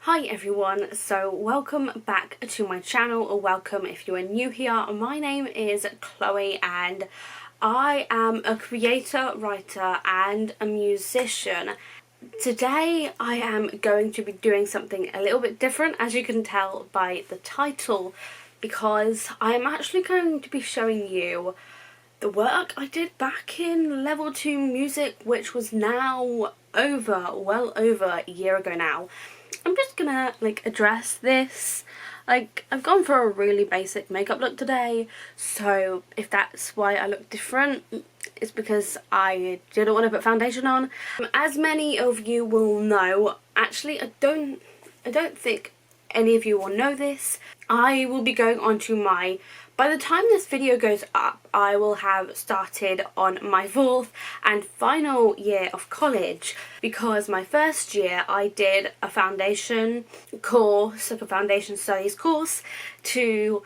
Hi everyone, so welcome back to my channel, or welcome if you are new here. My name is Chloe and I am a creator, writer and a musician. Today I am going to be doing something a little bit different, as you can tell by the title, because I am actually going to be showing you the work I did back in level 2 music, which was now well over a year ago now. I'm just gonna address this. I've gone for a really basic makeup look today, so if that's why I look different, it's because I didn't want to put foundation on. As many of you will know, actually I don't think any of you will know this, I will be going on to by the time this video goes up, I will have started on my 4th and final year of college, because my first year I did a foundation course, like a foundation studies course, to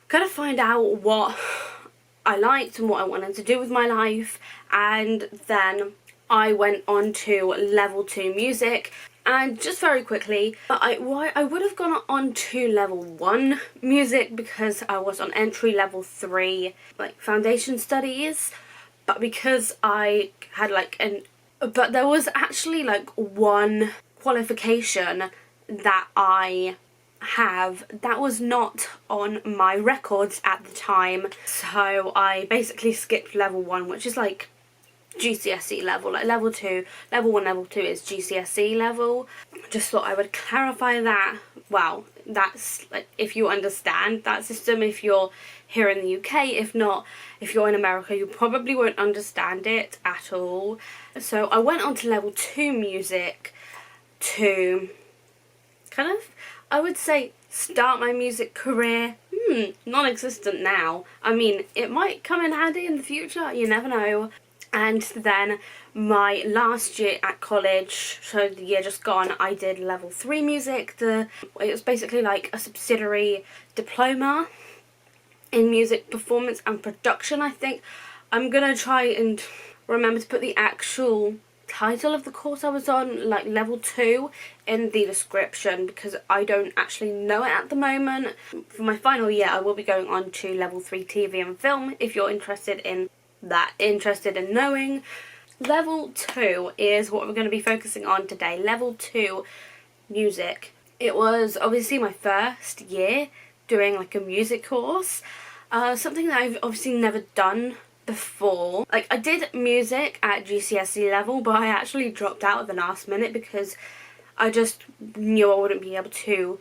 kind of find out what I liked and what I wanted to do with my life, and then I went on to level 2 music. And just very quickly, I would have gone on to level 1 music because I was on entry level 3 foundation studies, but because I had but there was actually one qualification that I have that was not on my records at the time, so I basically skipped level 1, which is GCSE level, level 2, level 1, level 2 is GCSE level. Just thought I would clarify that. Well, that's if you understand that system, if you're here in the UK. If not, if you're in America, you probably won't understand it at all. So I went on to level 2 music to kind of, I would say, start my music career. Non-existent now. I mean, it might come in handy in the future, you never know. And then my last year at college, so the year just gone, I did level 3 music. It was basically like a subsidiary diploma in music performance and production, I think. I'm gonna try and remember to put the actual title of the course I was on, level 2, in the description, because I don't actually know it at the moment. For my final year, I will be going on to level 3 TV and film, if you're interested in knowing. Level 2 is what we're going to be focusing on today. Level 2 music. It was obviously my first year doing a music course, something that I've obviously never done before. I did music at GCSE level, but I actually dropped out at the last minute because I just knew I wouldn't be able to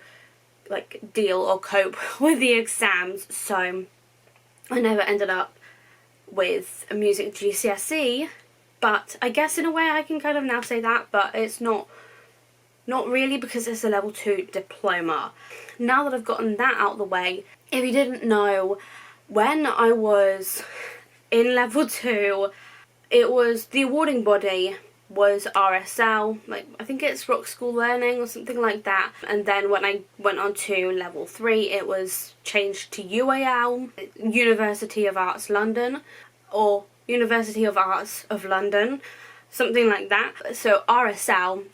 deal or cope with the exams, so I never ended up with a music GCSE. But I guess in a way I can kind of now say that, but it's not really, because it's a level 2 diploma. Now that I've gotten that out of the way, if you didn't know, when I was in level 2, it was the awarding body was RSL, I think it's Rock School Learning or something like that. And then when I went on to level 3, it was changed to UAL, University of Arts London, or University of Arts of London, something like that. So RSL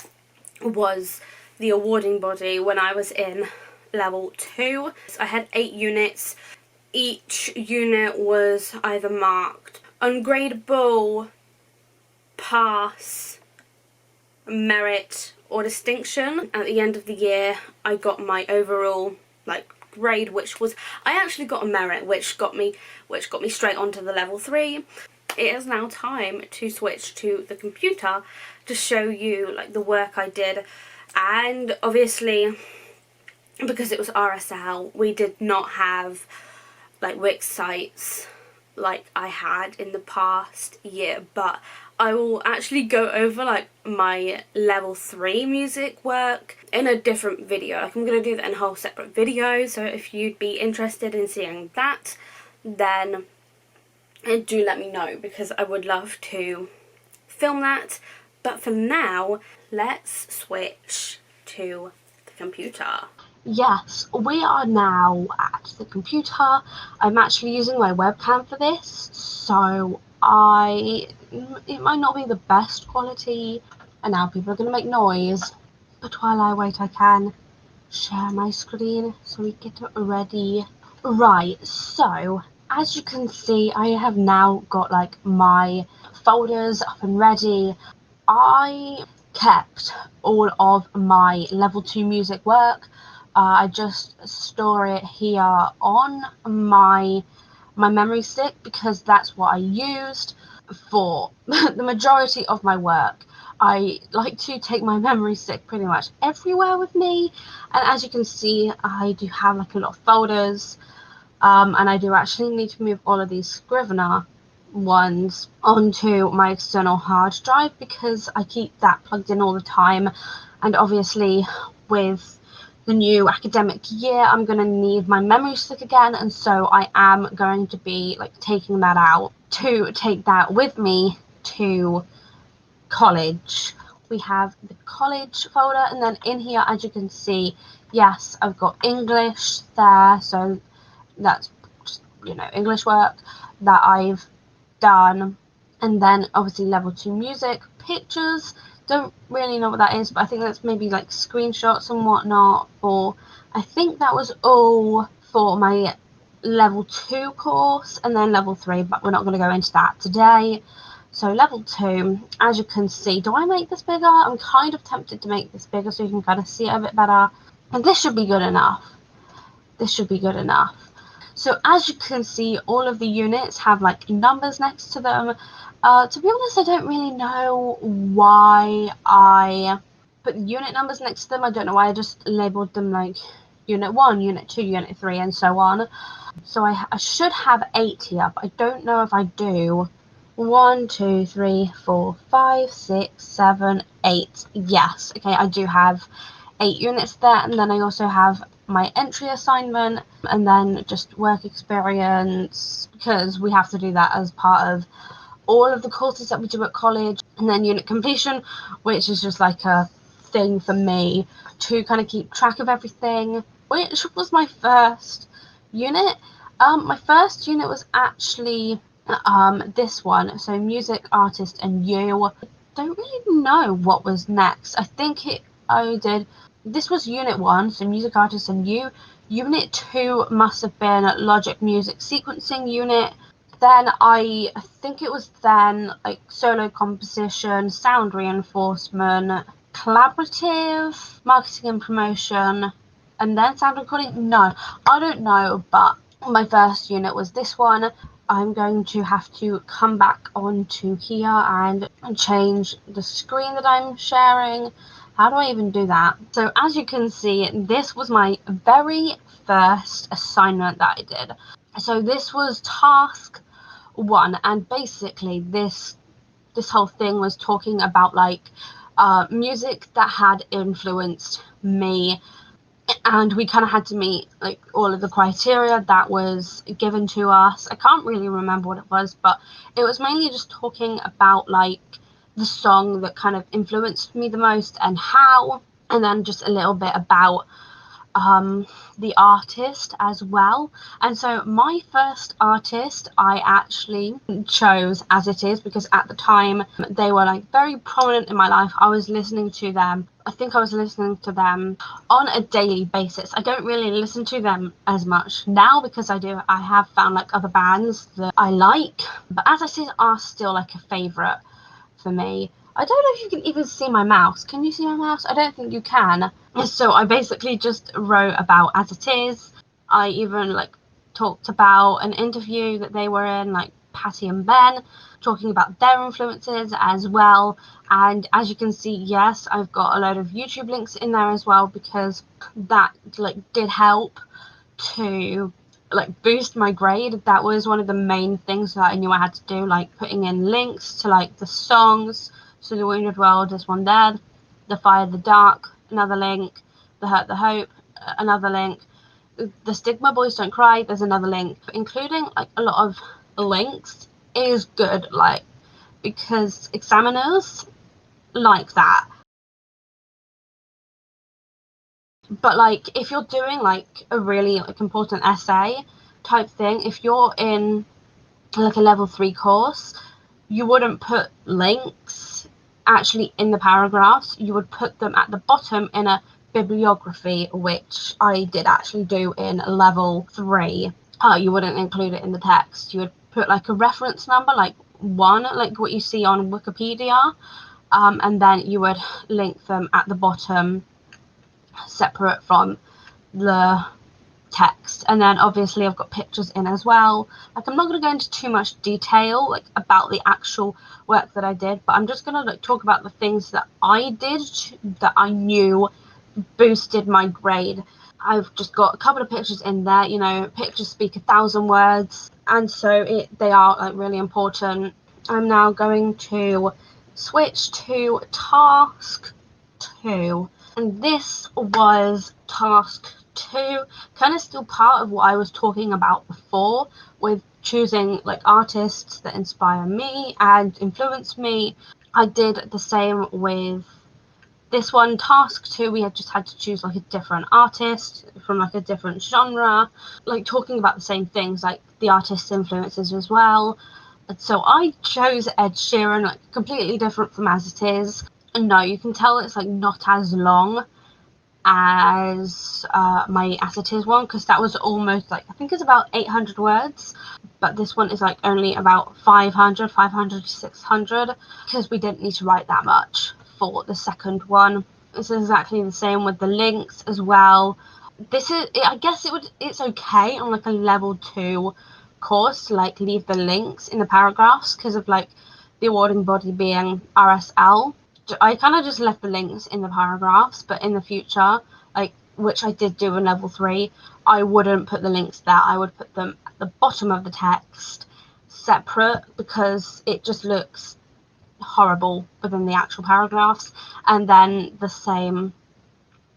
was the awarding body when I was in level 2. I had 8 units. Each unit was either marked ungradable, pass, merit or distinction. At the end of the year I got my overall grade, which was, I actually got a merit, which got me straight onto the level 3. It is now time to switch to the computer to show you the work I did. And obviously, because it was RSL, we did not have Wix sites like I had in the past year, but I will actually go over my level 3 music work in a different video. I'm going to do that in a whole separate video, so if you'd be interested in seeing that, then do let me know, because I would love to film that. But for now, let's switch to the computer. Yes, we are now at the computer. I'm actually using my webcam for this, so it might not be the best quality, and now people are going to make noise. But while I wait, I can share my screen so we get it ready. Right, so as you can see, I have now got like my folders up and ready. I kept all of my level 2 music work. I just store it here on my memory stick because that's what I used for the majority of my work. I like to take my memory stick pretty much everywhere with me, and as you can see, I do have like a lot of folders, and I do actually need to move all of these Scrivener ones onto my external hard drive because I keep that plugged in all the time, and obviously with the new academic year I'm going to need my memory stick again, and so I am going to be like taking that out to take that with me to college. We have the college folder, and then in here, as you can see, yes, I've got English there, so that's just, English work that I've done. And then obviously level 2 music, pictures, don't really know what that is, but I think that's maybe like screenshots and whatnot, or I think that was all for my level 2 course, and then level 3, but we're not going to go into that today. So level 2, as you can see, do I make this bigger? I'm kind of tempted to make this bigger so you can kind of see it a bit better, and this should be good enough. So as you can see, all of the units have like numbers next to them. To be honest, I don't really know why I put unit numbers next to them. I don't know why I just labeled them like unit 1, unit 2, unit 3, and so on. So I should have 8 here, but I don't know if I do. 1, 2, 3, 4, 5, 6, 7, 8. Yes, okay, I do have 8 units there, and then I also have my entry assignment, and then just work experience, because we have to do that as part of all of the courses that we do at college, and then unit completion, which is just like a thing for me to kind of keep track of everything. Which was my first unit? My first unit was actually this one, so music, artist, and you. I don't really know what was next. I think this was unit 1, so music, artist, and you. Unit 2 must have been logic, music, sequencing unit. Then I think it was then like solo composition, sound reinforcement, collaborative, marketing and promotion, and then sound recording. No, I don't know, but my first unit was this one. I'm going to have to come back onto here and change the screen that I'm sharing. How do I even do that? So as you can see, this was my very first assignment that I did. So this was task 1, and basically this whole thing was talking about like music that had influenced me, and we kind of had to meet like all of the criteria that was given to us. I can't really remember what it was, but it was mainly just talking about like the song that kind of influenced me the most and how, and then just a little bit about the artist as well. And so my first artist I actually chose As It Is, because at the time they were like very prominent in my life. I was listening to them. I think I was listening to them on a daily basis. I don't really listen to them as much now because I have found like other bands that I like, but As It Is are still like a favorite for me. I don't know if you can even see my mouse. Can you see my mouse? I don't think you can. So I basically just wrote about As It Is. I even like talked about an interview that they were in, like Patty and Ben, talking about their influences as well. And as you can see, yes, I've got a load of YouTube links in there as well, because that like did help to like boost my grade. That was one of the main things that I knew I had to do, like putting in links to like the songs. So The Wounded World is one there, The Fire, the Dark, another link, The Hurt, the Hope, another link, The Stigma, Boys Don't Cry, there's another link. Including like a lot of links is good, like, because examiners like that. But like if you're doing like a really like important essay type thing, if you're in like a level 3 course, you wouldn't put links actually in the paragraphs. You would put them at the bottom in a bibliography, which I did actually do in level 3. You wouldn't include it in the text. You would put like a reference number, like 1, like what you see on Wikipedia, and then you would link them at the bottom separate from the text. And then obviously I've got pictures in as well. Like, I'm not going to go into too much detail like about the actual work that I did, but I'm just going to like talk about the things that I did that I knew boosted my grade. I've just got a couple of pictures in there. You know, pictures speak 1,000 words, and so they are like really important. I'm now going to switch to task 2, and this was task 2, kind of still part of what I was talking about before with choosing like artists that inspire me and influence me. I did the same with this one, task 2. We had to choose like a different artist from like a different genre, like talking about the same things, like the artist's influences as well. And so I chose Ed Sheeran, like completely different from As It Is. And no, you can tell it's like not as long as my As It Is one, because that was almost like, I think it's about 800 words, but this one is like only about 500 to 600, because we didn't need to write that much for the second one. It's exactly the same with the links as well. This is, I guess it's okay on like a level 2 course to like leave the links in the paragraphs because of like the awarding body being RSL. I kind of just left the links in the paragraphs, but in the future, like, which I did do in level 3, I wouldn't put the links there. I would put them at the bottom of the text separate, because it just looks horrible within the actual paragraphs. And then the same,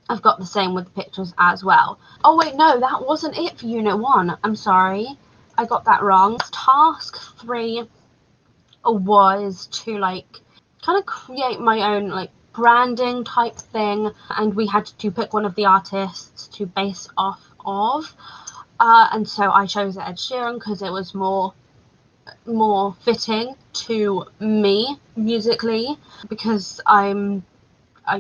I've got the same with the pictures as well. Oh wait, no, that wasn't it for unit 1. I'm sorry, I got that wrong. Task 3 was to like kind of create my own like branding type thing, and we had to pick one of the artists to base off of, and so I chose Ed Sheeran because it was more fitting to me musically, because I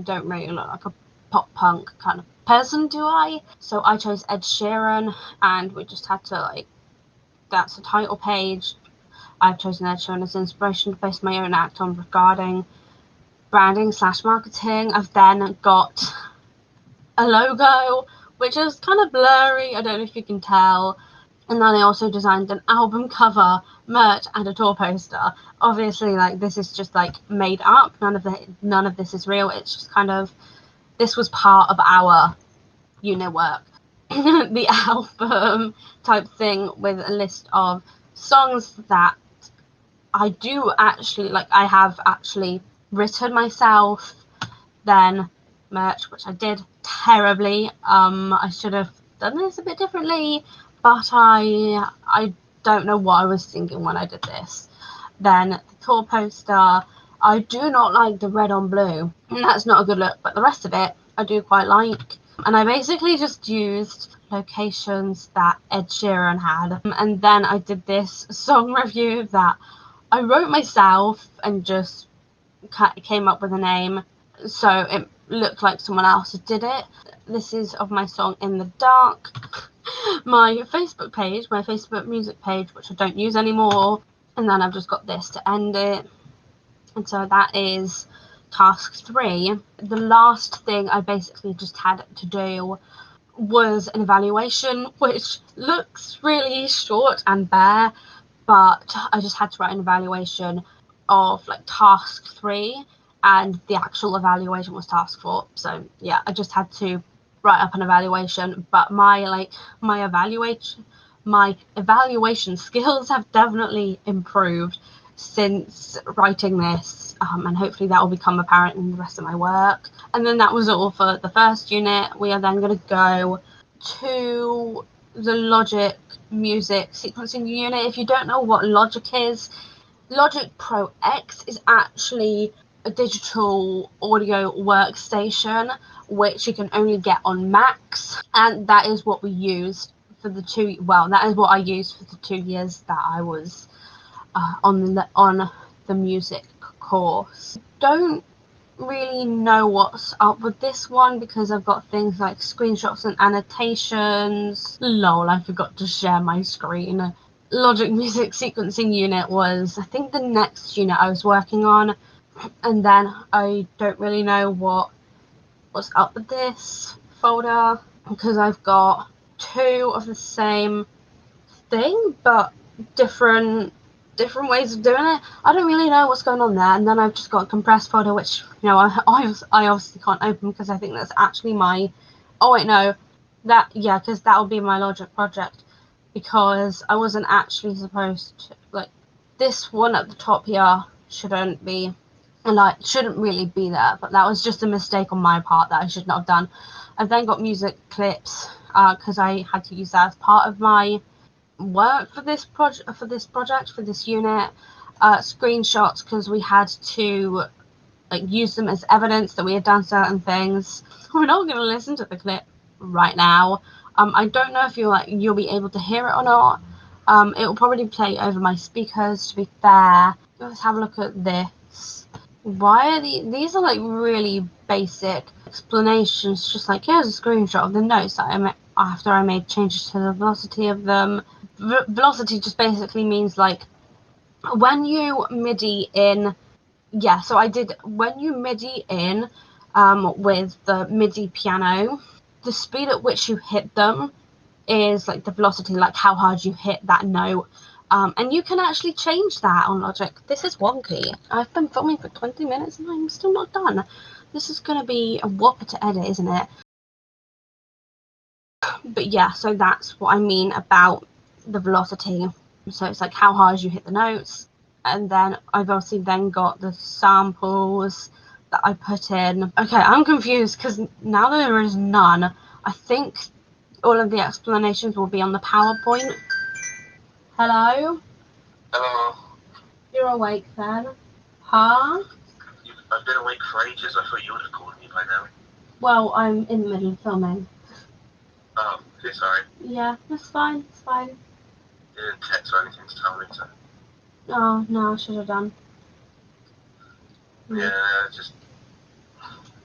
don't really look like a pop punk kind of person, do I? So I chose Ed Sheeran, and we just had to like, that's the title page. I've chosen Ed Sheeran as inspiration to base my own act on regarding branding / marketing. I've then got a logo, which is kind of blurry, I don't know if you can tell. And then I also designed an album cover, merch, and a tour poster. Obviously, like, this is just like made up. None of this is real. It's just kind of, this was part of our unit work. The album type thing with a list of songs that I do actually, like, I have actually written myself. Then merch, which I did terribly. I should have done this a bit differently, but I don't know what I was thinking when I did this. Then the tour poster, I do not like the red on blue, and that's not a good look, but the rest of it I do quite like. And I basically just used locations that Ed Sheeran had, and then I did this song review that I wrote myself and just came up with a name, so it looked like someone else did it. This is of my song In the Dark. My Facebook page, my Facebook music page, which I don't use anymore, and then I've just got this to end it. And so that is task 3. The last thing I basically just had to do was an evaluation, which looks really short and bare, but I just had to write an evaluation of like task 3, and the actual evaluation was task 4. So yeah, I just had to write up an evaluation, but my evaluation skills have definitely improved since writing this, and hopefully that will become apparent in the rest of my work. And then that was all for the first unit. We are then going to go to the Logic music sequencing unit. If you don't know what Logic is, Logic Pro X is actually a digital audio workstation which you can only get on Macs, and that is what we used for the that is what I used for the 2 years that I was on the music course. don't really know what's up with this one because I've got things like screenshots and annotations. Lol, I forgot to share my screen. Logic Music Sequencing Unit was, I think, the next unit I was working on, and then I don't really know what's up with this folder because I've got two of the same thing but different ways of doing it. I don't really know what's going on there. And then I've just got a compressed folder, which, you know, I obviously can't open because I think that's actually my, oh wait, no, because that'll be my Logic project, because I wasn't actually supposed to, like, this one at the top here shouldn't really be there, but that was just a mistake on my part that I should not have done. I've then got music clips because I had to use that as part of my work for this unit. Screenshots because we had to like use them as evidence that we had done certain things. We're not going to listen to the clip right now. I don't know if you'll be able to hear it or not. It will probably play over my speakers, to be fair. Let's have a look at this. Why are these are like really basic explanations, just like here's a screenshot of the notes that I made after I made changes to the velocity of them. Velocity just basically means like when you MIDI in, so I did, when you MIDI in with the MIDI piano, the speed at which you hit them is like the velocity, like how hard you hit that note. And you can actually change that on Logic. This is wonky. I've been filming for 20 minutes and I'm still not done. This is going to be a whopper to edit, isn't it? But yeah, so that's what I mean about the velocity. So it's like how hard you hit the notes. And then I've obviously then got the samples that I put in. Okay, I'm confused because now there is none. I think all of the explanations will be on the PowerPoint. Hello? Hello. You're awake then? Huh? I've been awake for ages. I thought you would have called me by now. Well, I'm in the middle of filming. Oh, okay, sorry. Yeah, that's fine. It's fine. You didn't text or anything to tell me to. Oh, no, I should have done. Yeah, just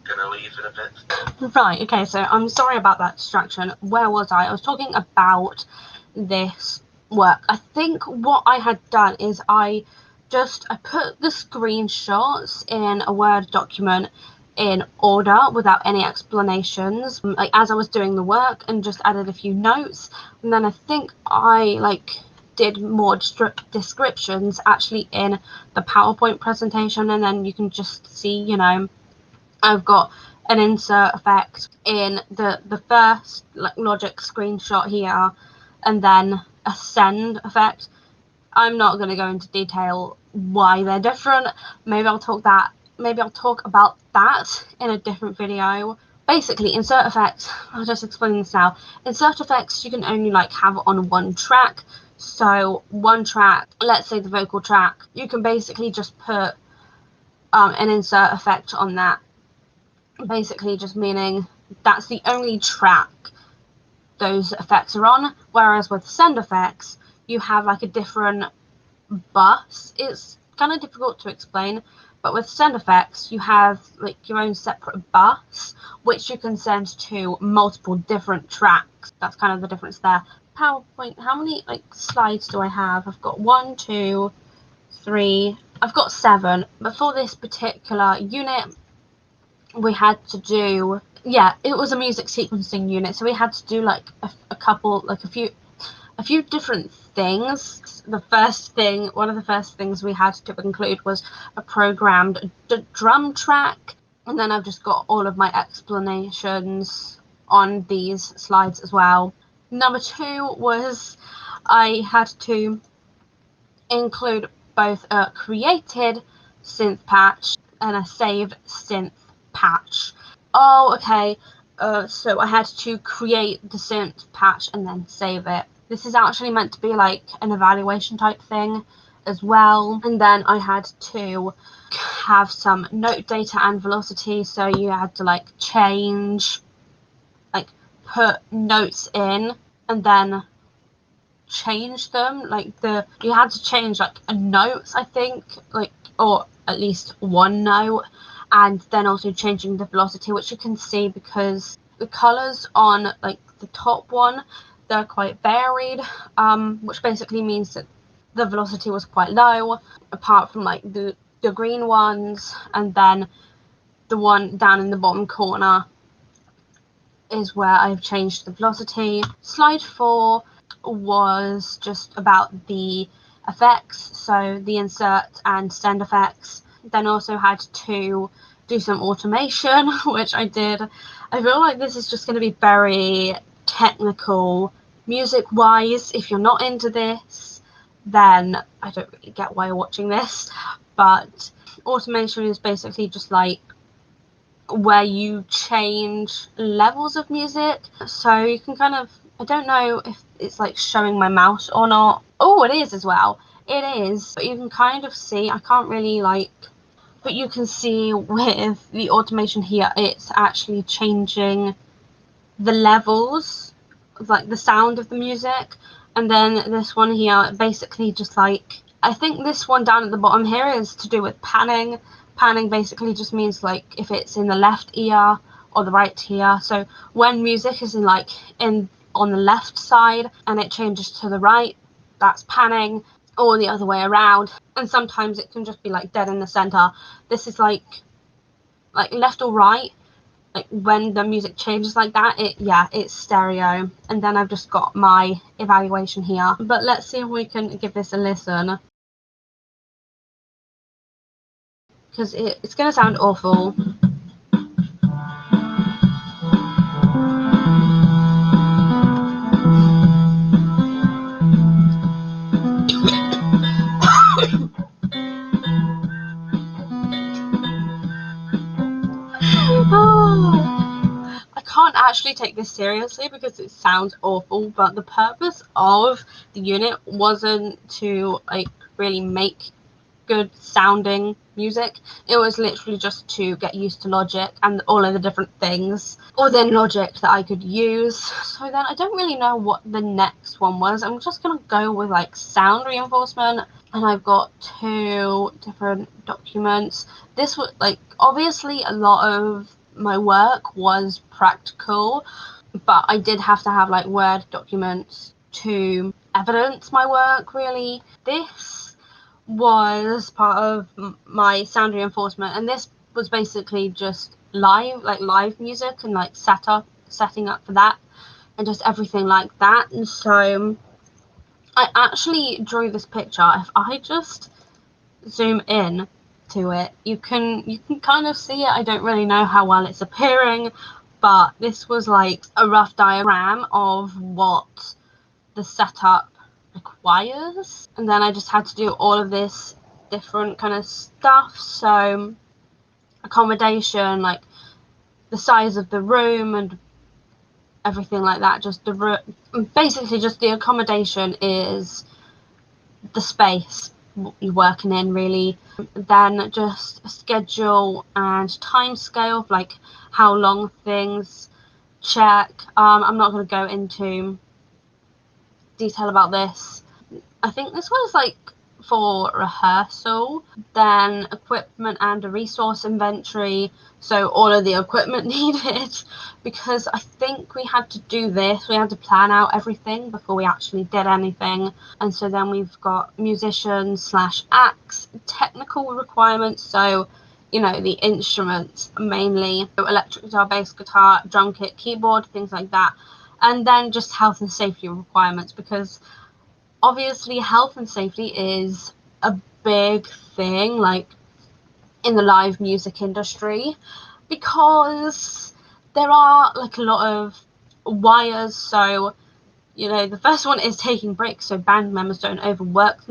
gonna leave in a bit. Right, okay, so I'm sorry about that distraction. Where was I? I was talking about this work. I think what I had done is I put the screenshots in a Word document in order without any explanations, like as I was doing the work, and just added a few notes. And then I think I did more descriptions actually in the PowerPoint presentation, and then you can just see, you know, I've got an insert effect in the first Logic screenshot here, and then a send effect. I'm not going to go into detail why they're different. Maybe I'll talk about that in a different video. Basically, insert effects, I'll just explain this now. Insert effects you can only have on one track. So one track, let's say the vocal track, you can basically just put an insert effect on that. Basically just meaning that's the only track those effects are on, whereas with send effects you have a different bus. It's kind of difficult to explain, but with send effects you have your own separate bus which you can send to multiple different tracks. That's kind of the difference there. PowerPoint, how many slides do I have? I've got 1, 2, 3, I've got 7, but for this particular unit we had to do, it was a music sequencing unit, so we had to do a few different things. One of the first things we had to include was a programmed drum track, and then I've just got all of my explanations on these slides as well. Number 2 was I had to include both a created synth patch and a saved synth patch. Oh, okay. So I had to create the synth patch and then save it. This is actually meant to be an evaluation type thing as well. And then I had to have some note data and velocity. So you had to change, put notes in and then change them. You had to change a notes, I think, or at least one note, and then also changing the velocity, which you can see because the colors on like the top one, they're quite varied, which basically means that the velocity was quite low, apart from like the green ones, and then the one down in the bottom corner is where I've changed the velocity. Slide 4 was just about the effects, so the insert and send effects. Then also had to do some automation, which I did. I feel like this is just going to be very technical music wise. If you're not into this, then I don't really get why you're watching this, but automation is basically just like where you change levels of music, so you can kind of, I don't know if it's like showing my mouse or not. Oh, it is as well. It is, but you can kind of see, I can't really like, but you can see with the automation here, it's actually changing the levels of like the sound of the music. And then this one here, basically just like, I think this one down at the bottom here is to do with panning. Panning basically just means like if it's in the left ear or the right ear. So when music is in on the left side and it changes to the right, that's panning, or the other way around. And sometimes it can just be like dead in the center. This is like left or right. Like when the music changes like that, it's stereo. And then I've just got my evaluation here. But let's see if we can give this a listen, because it's gonna sound awful. I can't actually take this seriously because it sounds awful, but the purpose of the unit wasn't to like really make good sounding music. It was literally just to get used to Logic and all of the different things within Logic that I could use. So then I don't really know what the next one was. I'm just gonna go with like sound reinforcement, and I've got 2 different documents. This was like, obviously a lot of my work was practical, but I did have to have like Word documents to evidence my work really. This was part of my sound reinforcement, and this was basically just live music and like setting up for that and just everything like that. And so I actually drew this picture. If I just zoom in to it, you can kind of see it. I don't really know how well it's appearing, but this was like a rough diagram of what the setup requires. And then I just had to do all of this different kind of stuff. So accommodation, like the size of the room and everything like that. Basically just the accommodation is the space you're working in really. Then just a schedule and time scale of like how long things check. I'm not going to go into detail about this. I think this was like for rehearsal. Then equipment and a resource inventory, so all of the equipment needed, because I think we had to do this, we had to plan out everything before we actually did anything. And so then we've got musicians / acts, technical requirements, so you know, the instruments mainly, so electric guitar, bass guitar, drum kit, keyboard, things like that. And then just health and safety requirements, because obviously health and safety is a big thing like in the live music industry, because there are like a lot of wires. So you know, the first one is taking breaks so band members don't overwork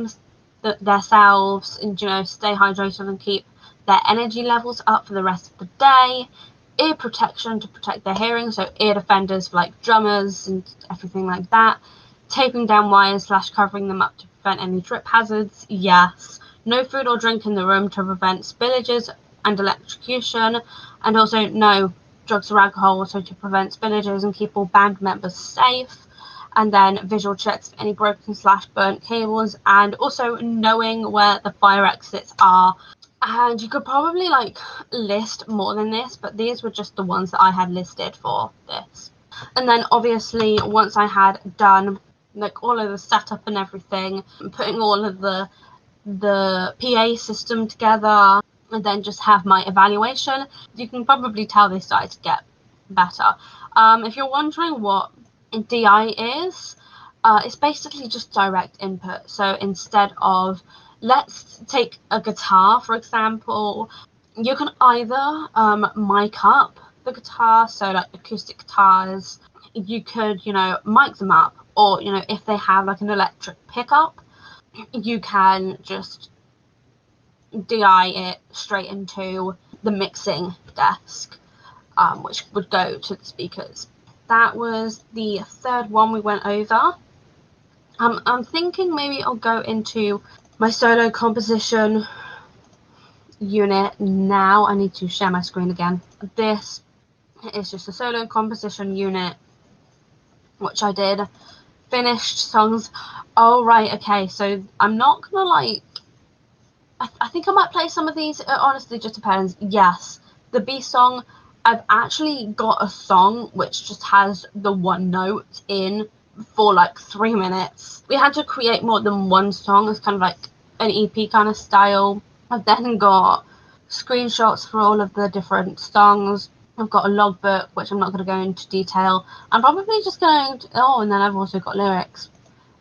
themselves, and you know, stay hydrated and keep their energy levels up for the rest of the day. Ear protection to protect their hearing, so ear defenders for like drummers and everything like that. Taping down wires / covering them up to prevent any drip hazards, yes. No food or drink in the room to prevent spillages and electrocution, and also no drugs or alcohol, so to prevent spillages and keep all band members safe. And then visual checks for any broken / burnt cables, and also knowing where the fire exits are. And you could probably like list more than this, but these were just the ones that I had listed for this. And then obviously once I had done like all of the setup and everything, putting all of the PA system together, and then just have my evaluation, you can probably tell they started to get better. If you're wondering what DI is, it's basically just direct input. So instead of, let's take a guitar for example, you can either mic up the guitar, so like acoustic guitars, you could, you know, mic them up, or, you know, if they have like an electric pickup, you can just DI it straight into the mixing desk, which would go to the speakers. That was the third one we went over. I'm thinking maybe I'll go into my solo composition unit now. I need to share my screen again. This is just a solo composition unit, which I did. Finished songs. Oh, right, okay, so I'm not gonna like, I think I might play some of these. It honestly just depends. Yes, the B song, I've actually got a song which just has the one note in for like 3 minutes. We had to create more than one song. It's kind of like an EP kind of style. I've then got screenshots for all of the different songs. I've got a logbook, which I'm not going to go into detail. I'm probably just going to, oh, and then I've also got lyrics,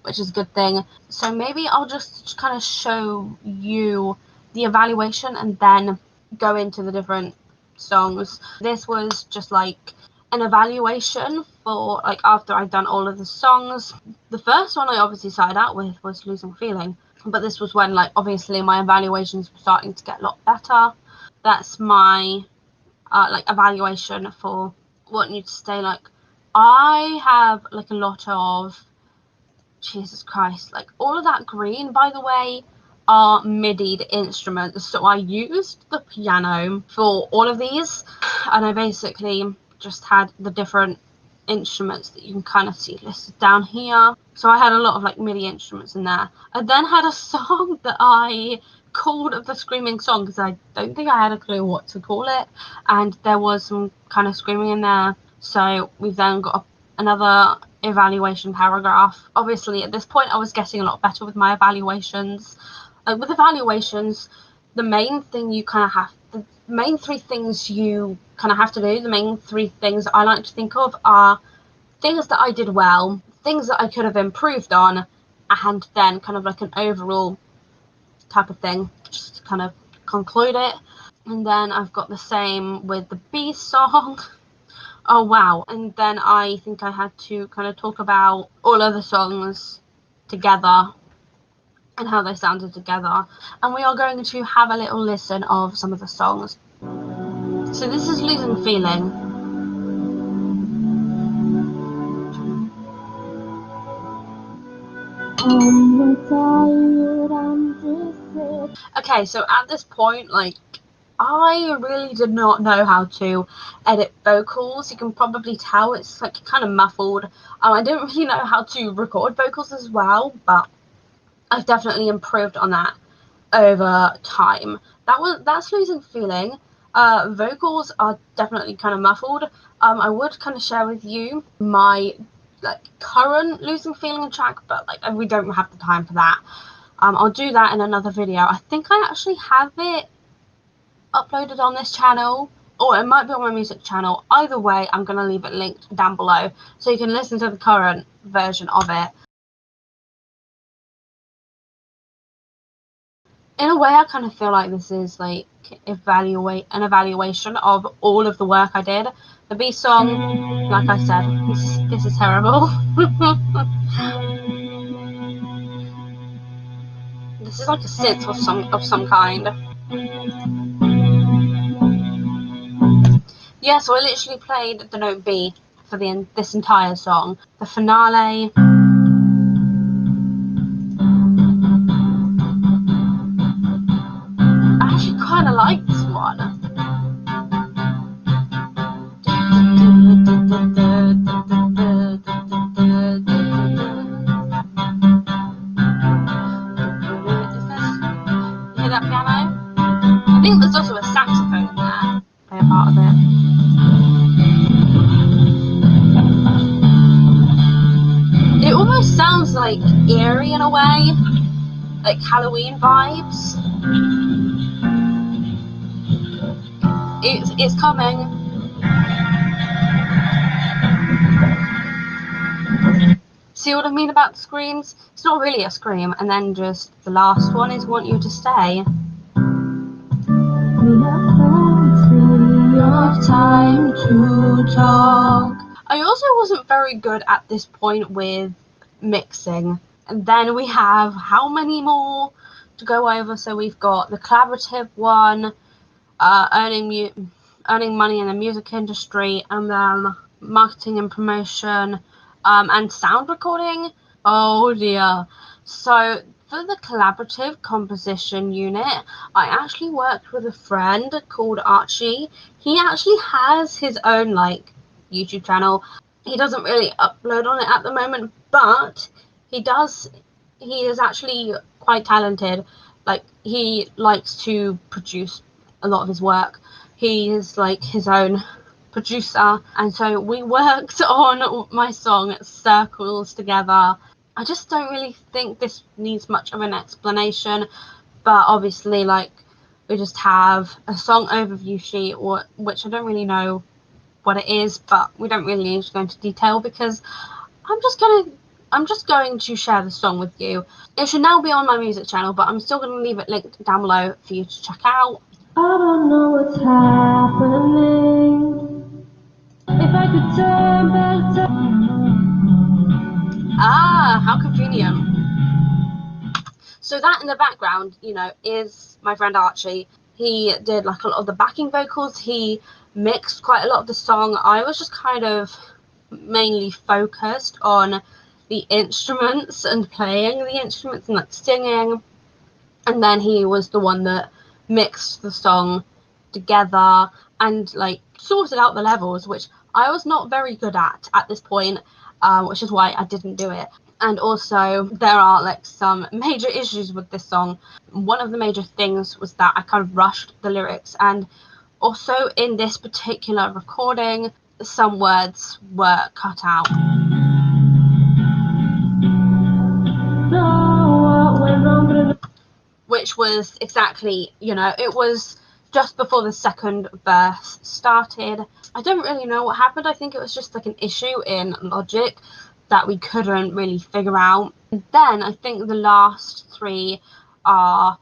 which is a good thing. So maybe I'll just kind of show you the evaluation and then go into the different songs. This was just like an evaluation for like after I'd done all of the songs. The first one I obviously started out with was Losing Feeling, but this was when like obviously my evaluations were starting to get a lot better. That's my like evaluation for what needs to stay. Like I have like a lot of, Jesus Christ, like all of that green, by the way, are MIDI'd instruments. So I used the piano for all of these, and I basically just had the different instruments that you can kind of see listed down here. So I had a lot of like MIDI instruments in there. I then had a song that I called the screaming song because I don't think I had a clue what to call it, and there was some kind of screaming in there. So we've then got another evaluation paragraph. Obviously at this point I was getting a lot better with my evaluations. With evaluations, the main thing you kind of have, the main three things you kind of have to do, the main three things I like to think of are things that I did well, things that I could have improved on, and then kind of like an overall type of thing, just to kind of conclude it. And then I've got the same with the B song. Oh wow. And then I think I had to kind of talk about all of the songs together and how they sounded together. And we are going to have a little listen of some of the songs. So this is Losing Feeling. Okay, so at this point, like, I really did not know how to edit vocals. You can probably tell it's like kind of muffled. I didn't really know how to record vocals as well, but I've definitely improved on that over time. That's Losing Feeling. Vocals are definitely kind of muffled. I would kind of share with you my like current Losing Feeling track, but like we don't have the time for that. I'll do that in another video. I think I actually have it uploaded on this channel, or it might be on my music channel. Either way, I'm going to leave it linked down below so you can listen to the current version of it. In a way, I kind of feel like this is like an evaluation of all of the work I did. The B song, like I said, this is terrible. This is like a synth of some kind. Yeah, so I literally played the note B for this entire song. The finale. I actually kind of like this one. You hear that piano? like eerie in a way, like Halloween vibes. It's coming. See what I mean about the screams? It's not really a scream, and then just the last one is want you to stay. We have plenty of time to talk. I also wasn't very good at this point with mixing. And then we have how many more to go over? So we've got the collaborative one, earning money in the music industry, and then marketing and promotion, and sound recording. Oh dear. So for the collaborative composition unit, I actually worked with a friend called Archie. He actually has his own like YouTube channel. He doesn't really upload on it at the moment, but he is actually quite talented. Like, he likes to produce a lot of his work. He is like his own producer, and so we worked on my song Circles together. I just don't really think this needs much of an explanation, but obviously, like, we just have a song overview sheet, which I don't really know what it is, but we don't really need to go into detail because I'm just going to share the song with you. It should now be on my music channel, but I'm still going to leave it linked down below for you to check out. I don't know what's happening. If I could turn back time. Ah, how convenient. So that in the background, is my friend Archie. He did like a lot of the backing vocals. He mixed quite a lot of the song. I was just kind of mainly focused on the instruments and playing the instruments and like singing. And then he was the one that mixed the song together and like sorted out the levels, which I was not very good at this point, which is why I didn't do it. And also there are like some major issues with this song. One of the major things was that I kind of rushed the lyrics, and also in this particular recording some words were cut out. Which was exactly, it was just before the second verse started. I don't really know what happened. I think it was just like an issue in Logic that we couldn't really figure out. And then I think the last three are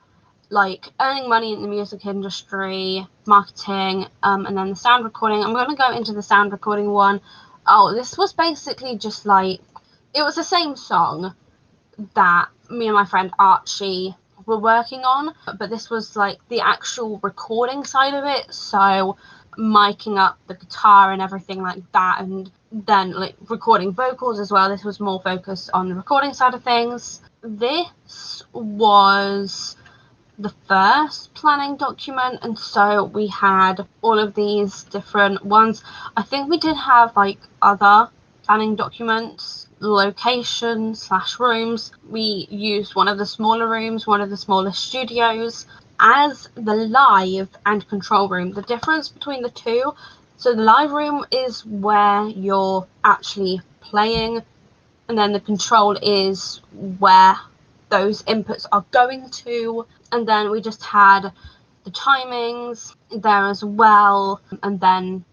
like earning money in the music industry, marketing, and then the sound recording. I'm going to go into the sound recording one. Oh, this was basically just like, it was the same song that me and my friend Archie were working on, but this was like the actual recording side of it, so miking up the guitar and everything like that, and then like recording vocals as well. This was more focused on the recording side of things. This was the first planning document, and so we had all of these different ones. I think we did have like other planning documents, locations / rooms. We used one of the smaller rooms, one of the smaller studios as the live and control room. The difference between the two, so the live room is where you're actually playing, and then the control is where those inputs are going to. And then we just had the timings there as well, and then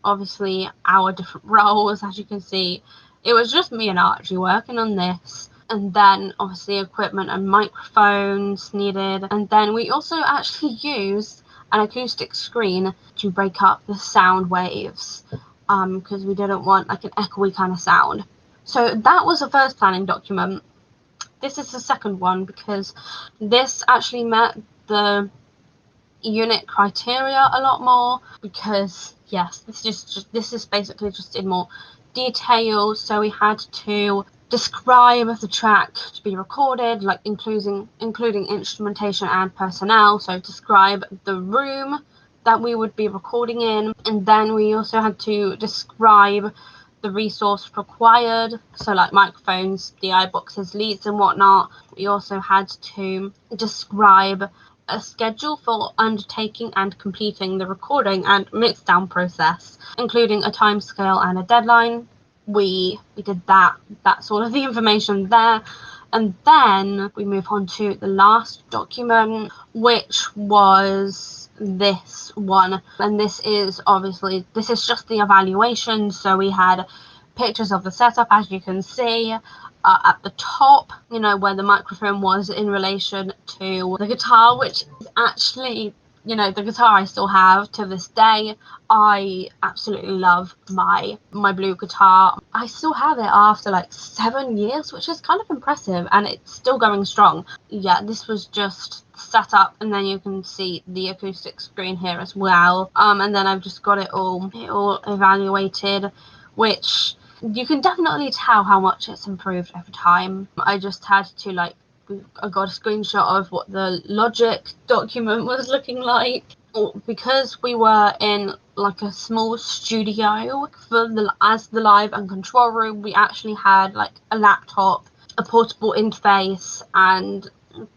obviously our different roles. As you can see, it was just me and Archie working on this, and then obviously equipment and microphones needed. And then we also actually used an acoustic screen to break up the sound waves, because we didn't want like an echoey kind of sound. So that was the first planning document. This is the second one, because this actually met the unit criteria a lot more, because yes, this is basically just in more detail. So we had to describe the track to be recorded, like including instrumentation and personnel. So describe the room that we would be recording in, and then we also had to describe the resource required, so like microphones, DI boxes, leads and whatnot. We also had to describe a schedule for undertaking and completing the recording and mixdown process, including a timescale and a deadline. we did that. That's all of the information there. And then we move on to the last document, which was this one. And this is just the evaluation. So we had pictures of the setup, as you can see. At the top, where the microphone was in relation to the guitar, which is actually, the guitar I still have to this day. I absolutely love my blue guitar. I still have it after like 7 years, which is kind of impressive, and it's still going strong. Yeah, this was just set up, and then you can see the acoustic screen here as well. And then I've just got it all evaluated, which you can definitely tell how much it's improved over time. I just had to I got a screenshot of what the Logic document was looking like. Because we were in like a small studio as the live and control room, we actually had like a laptop, a portable interface, and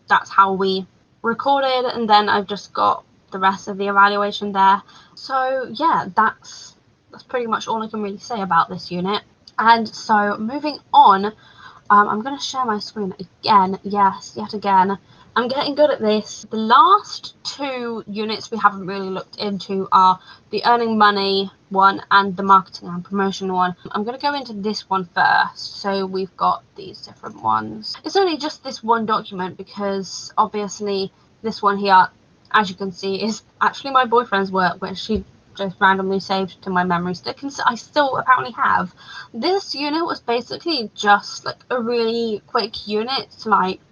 that's how we recorded. And then I've just got the rest of the evaluation there. So yeah, that's pretty much all I can really say about this unit. And so moving on, I'm going to share my screen again. Yes, yet again. I'm getting good at this. The last two units we haven't really looked into are the earning money one and the marketing and promotion one. I'm going to go into this one first. So we've got these different ones. It's only just this one document because obviously this one here, as you can see, is actually my boyfriend's work, which she just randomly saved to my memory stick, and I still apparently have. This unit was basically just like a really quick unit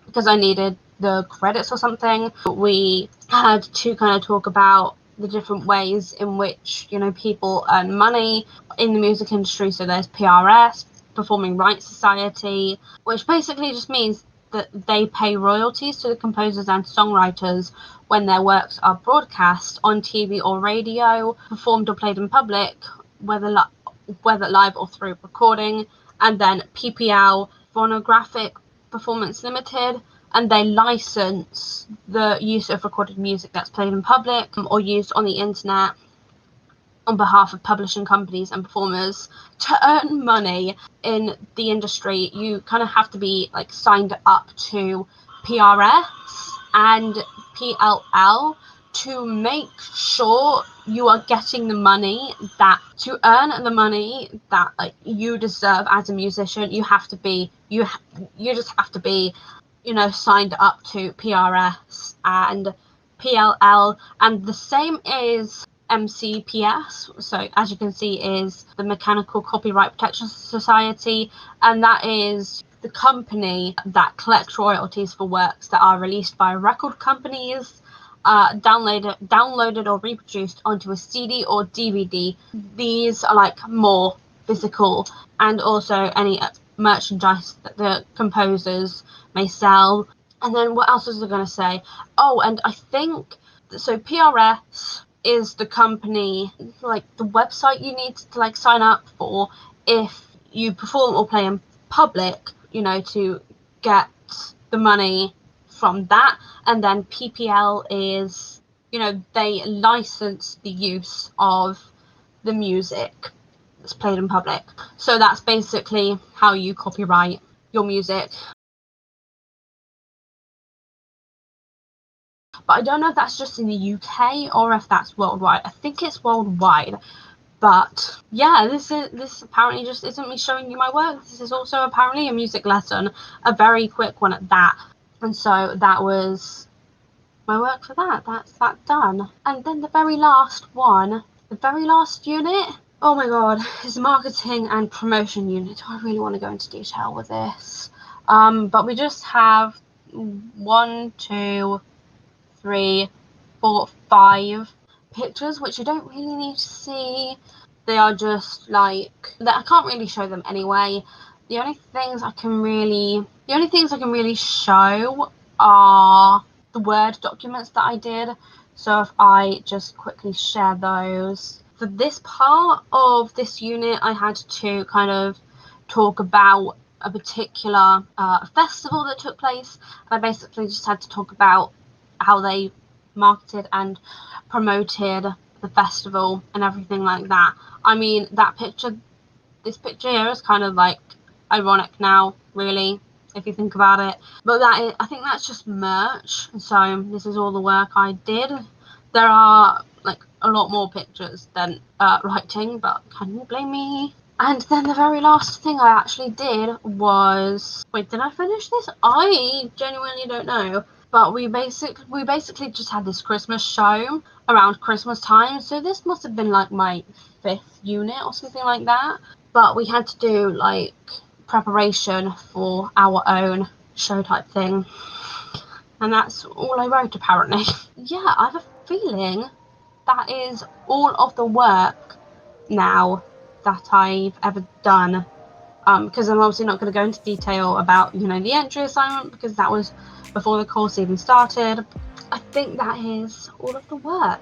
because I needed the credits or something. We had to kind of talk about the different ways in which people earn money in the music industry. So there's PRS, Performing Rights Society, which basically just means that they pay royalties to the composers and songwriters when their works are broadcast on TV or radio, performed or played in public, whether live or through recording. And then PPL, Phonographic Performance Limited, and they license the use of recorded music that's played in public or used on the internet on behalf of publishing companies and performers. To earn money in the industry, you kind of have to be signed up to PRS and PLL to make sure you are getting the money to earn the money that you deserve as a musician. You have to be you just have to be signed up to PRS and PLL, and the same is MCPS, so as you can see is the Mechanical Copyright Protection Society, and that is the company that collects royalties for works that are released by record companies, downloaded or reproduced onto a CD or DVD. These are more physical, and also any merchandise that the composers may sell. And then what else was I going to say? Oh, and I think so PRS is the company, the website you need to sign up for if you perform or play in public, to get the money from that. And then PPL is, they license the use of the music that's played in public. So that's basically how you copyright your music. But I don't know if that's just in the UK or if that's worldwide. I think it's worldwide. But yeah, this apparently just isn't me showing you my work. This is also apparently a music lesson, a very quick one at that. And so that was my work for that. That's that done. And then the very last one, the very last unit, oh my god, is marketing and promotion unit. I really want to go into detail with this. But we just have 1, 2, 3, 4, 5 pictures, which you don't really need to see. They are just I can't really show them anyway. The only things I can really show are the Word documents that I did. So if I just quickly share those. For this part of this unit, I had to kind of talk about a particular festival that took place. I basically just had to talk about how they marketed and promoted the festival and everything like that. I mean, that picture this picture here is kind of like ironic now, really, if you think about it. But I think that's just merch. So this is all the work I did. There are like a lot more pictures than writing, but can you blame me? And then the very last thing I actually did was, wait, did I finish this? I genuinely don't know. But we basically just had this Christmas show around Christmas time. So this must have been like my 5th unit or something like that. But we had to do like preparation for our own show type thing. And that's all I wrote, apparently. Yeah, I have a feeling that is all of the work now that I've ever done. Because I'm obviously not going to go into detail about, you know, the entry assignment, because that was before the course even started. I think that is all of the work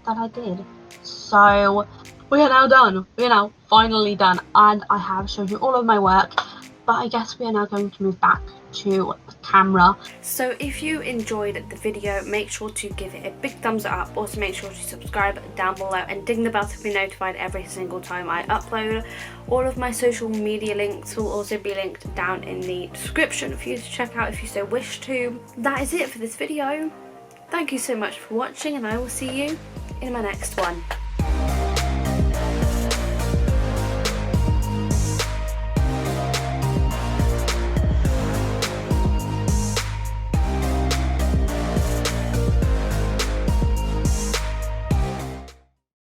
that I did. So we are now done. We are now finally done, and I have shown you all of my work. But I guess we are now going to move back to the camera. So if you enjoyed the video, make sure to give it a big thumbs up. Also make sure to subscribe down below and ding the bell to be notified every single time I upload. All of my social media links will also be linked down in the description for you to check out if you so wish to. That is it for this video. Thank you so much for watching, and I will see you in my next one.